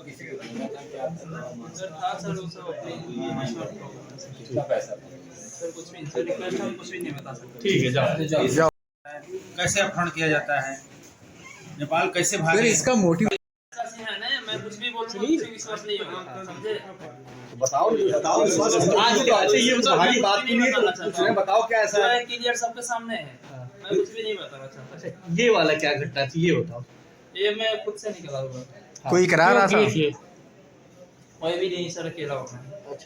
किसी को देना था क्या सर था सर वो सब अपने कितना पैसा था? सर कुछ भी सर रिक्वेस्ट हम कुछ भी नहीं बता सकते। ठीक है, जाओ। कैसे अपहरण किया जाता है, नेपाल कैसे भागे। इसका मोटिव ऐसा से है ना, मैं कुछ भी बोलूंगा किसी विश्वास नहीं होगा, समझे? बताओ ये भारी बात के लिए कुछ नहीं, बताओ क्या ऐसा है। क्लियर सबके सामने है, मैं कुछ भी नहीं बताना चाहता। ये वाला क्या घटना थी, ये बताओ। ये मैं खुद से निकला हुआ, कोई करा रहा था? कोई भी नहीं सर, अकेला हुआ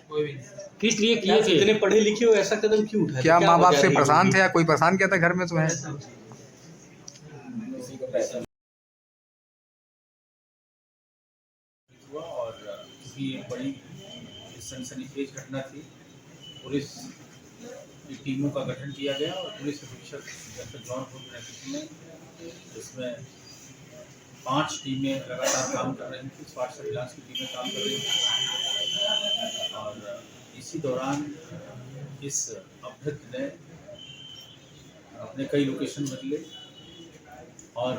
कोई भी नहीं। किस लिए किए थे? इतने पढ़े लिखे हो, ऐसा कदम क्यों उठाए? क्या माँ बाप से परेशान थे या कोई परेशान किया था घर में? तो है किसी को पैसा हुआ और इसकी एक बड़ी सनसनीखेज घटना थी। पुलिस की टीमों का गठन किया गया और पुलिस अधीक्षक डॉक्टर जौनपुर के नेतृत्व में इसमें 5 टीमें लगातार काम कर रही थी, स्वास्थ्य सर्विलांस की टीमें काम कर रही थी। और इसी दौरान इस अभ्यर्थ ने अपने कई लोकेशन बदले और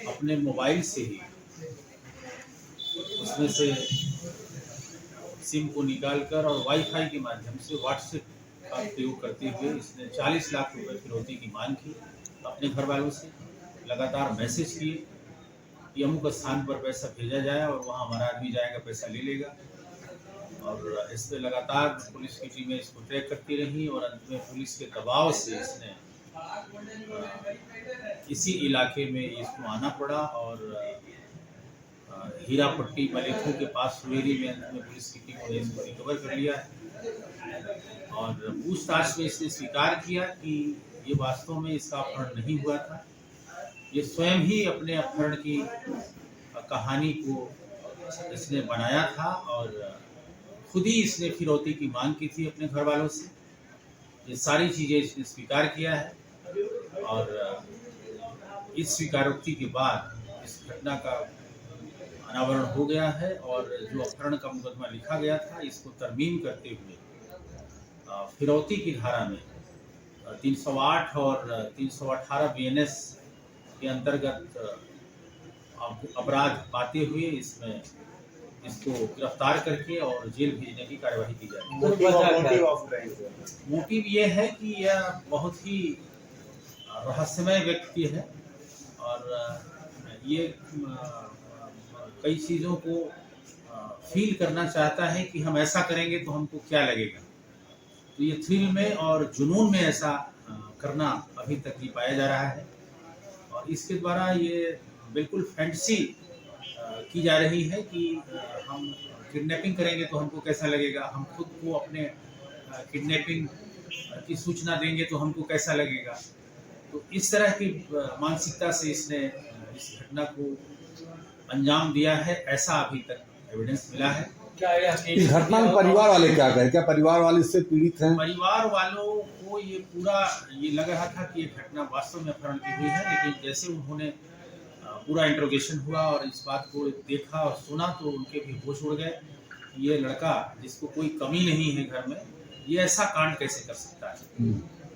अपने मोबाइल से ही उसमें से सिम को निकालकर और वाईफाई के माध्यम से व्हाट्सएप का प्रयोग करते हुए इसने 40 लाख रुपए फिरौती की मांग की अपने घर वालों से। लगातार मैसेज किए कि अमुक स्थान पर पैसा भेजा जाए और वहाँ हमारा आदमी जाएगा, पैसा ले लेगा। और इस पर लगातार पुलिस की टीमें इसको ट्रैक करती रही और अंत में पुलिस के दबाव से इसने इसी इलाके में इसको आना पड़ा और हीरापट्टी मलेथू के पास सुवेरी में अंत में पुलिस की टीम ने इसको रिकवर कर लिया है। और पूछताछ में इसने स्वीकार किया कि ये वास्तव में इसका अपहरण नहीं हुआ था, ये स्वयं ही अपने अपहरण की कहानी को इसने बनाया था और खुद ही इसने फिरौती की मांग की थी अपने घर वालों से। ये सारी चीज़ें इसने स्वीकार किया है और इस स्वीकारोक्ति के बाद इस घटना का अनावरण हो गया है और जो अपहरण का मुकदमा लिखा गया था इसको तरमीम करते हुए फिरौती की धारा में 308 और 318 बीएनएस के अंतर्गत अपराध पाते हुए इसमें इसको गिरफ्तार करके और जेल भेजने की कार्यवाही की जाए। मोटिव ये है कि यह बहुत ही रहस्यमय व्यक्ति है और ये कई चीज़ों को फील करना चाहता है कि हम ऐसा करेंगे तो हमको क्या लगेगा। तो ये थ्रिल में और जुनून में ऐसा करना अभी तक ही पाया जा रहा है और इसके द्वारा ये बिल्कुल फैंटेसी की जा रही है कि हम किडनैपिंग करेंगे तो हमको कैसा लगेगा, हम खुद को अपने किडनैपिंग की सूचना देंगे तो हमको कैसा लगेगा। तो इस तरह की मानसिकता से इसने इस घटना को अंजाम दिया है, ऐसा अभी तक एविडेंस मिला है। इस घटना में परिवार वाले क्या कहें? क्या परिवार वाले इससे पीड़ित हैं? परिवार वालों को ये पूरा ये लग रहा था कि ये घटना वास्तव में अपहरण की हुई है, लेकिन जैसे उन्होंने पूरा इंट्रोगेशन हुआ और इस बात को देखा और सुना तो उनके भी होश उड़ गए। ये लड़का जिसको कोई कमी नहीं है घर में, ये ऐसा कांड कैसे कर सकता है।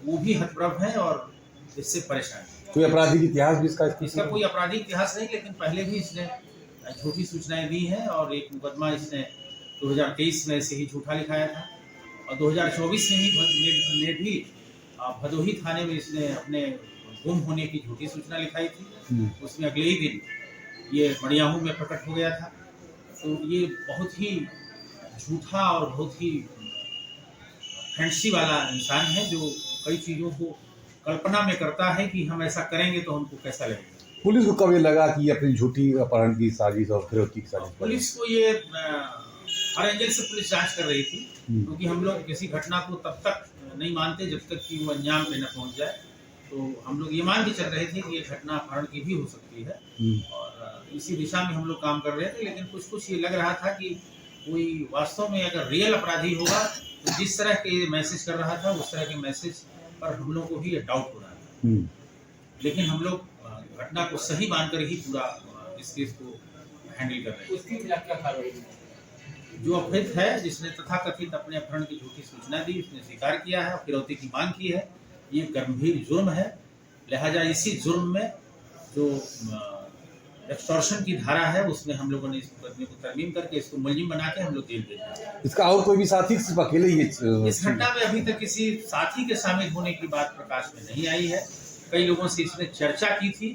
वो भी हतप्रभ है और इससे परेशान है। कोई आपराधिक इतिहास भी इसका कोई आपराधिक इतिहास नहीं, लेकिन पहले भी इसने झूठी सूचनाएं दी हैं और एक मुकदमा इसने 2023 में से ही झूठा लिखाया था और 2024 में भी भदोही थाने में इसने अपने गुम होने की झूठी सूचना लिखाई थी। उसमें अगले ही दिन ये मड़ियाहू में प्रकट हो गया था। तो ये बहुत ही झूठा और बहुत ही फैंटेसी वाला इंसान है जो कई चीज़ों को कल्पना में करता है कि हम ऐसा करेंगे तो हमको कैसा लगेगा। पुलिस को कब ये लगा कि ये अपनी झूठी अपहरण की साजिश और फिरौती की साजिश? पुलिस को ये हर एंगल से पुलिस जांच कर रही थी, क्योंकि हम लोग किसी घटना को तब तक नहीं मानते जब तक कि वो अंजाम पे न पहुंच जाए। तो हम लोग ये मान के चल रहे थे कि ये घटना अपहरण की भी हो सकती है और इसी दिशा में हम लोग काम कर रहे थे। लेकिन कुछ ये लग रहा था कि कोई वास्तव में अगर रियल अपराधी होगा तो जिस तरह के मैसेज कर रहा था उस तरह के मैसेज पर हम लोग को भी ये डाउट हो रहा था। लेकिन हम लोग घटना को सही मानकर ही पूरा इस केस को हैंडल कर रहे हैं। उसके खिलाफ क्या कार्रवाई? जो अपहृत है जिसने तथाकथित अपने अपहरण की झूठी सूचना दी उसने स्वीकार किया है, फिरौती की मांग की है। ये गंभीर जुर्म है, लिहाजा इसी जुर्म में जो एक्सटॉर्शन की धारा है, उसमें हम लोगों ने इस मुकदमे को तरमीम करके इसको मुलजिम बना के हम लोग जेल भेज दिए। इसका और कोई भी साथी सिर्फ अकेले ही इस घटना में अभी तक किसी साथी के शामिल होने की बात प्रकाश में नहीं आई है। कई लोगों से इसने चर्चा की थी,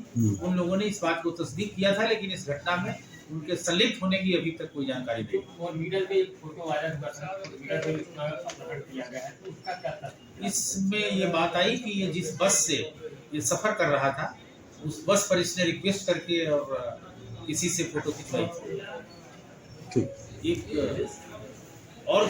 उन लोगों ने इस बात को तस्दीक किया था, लेकिन इस घटना में उनके संलिप्त होने की अभी तक कोई जानकारी नहीं। और मीडिया पे एक फोटो वायरल कर सकते हैं, मीडिया पे इसका अपलोड किया गया है, तो उसका क्या था? इसमें ये बात आई कि ये जिस बस से ये सफर कर रहा था, उस बस पर इसने रिक्वेस्ट करके और किसी से फोटो खिंचवाई थी। ठीक। एक और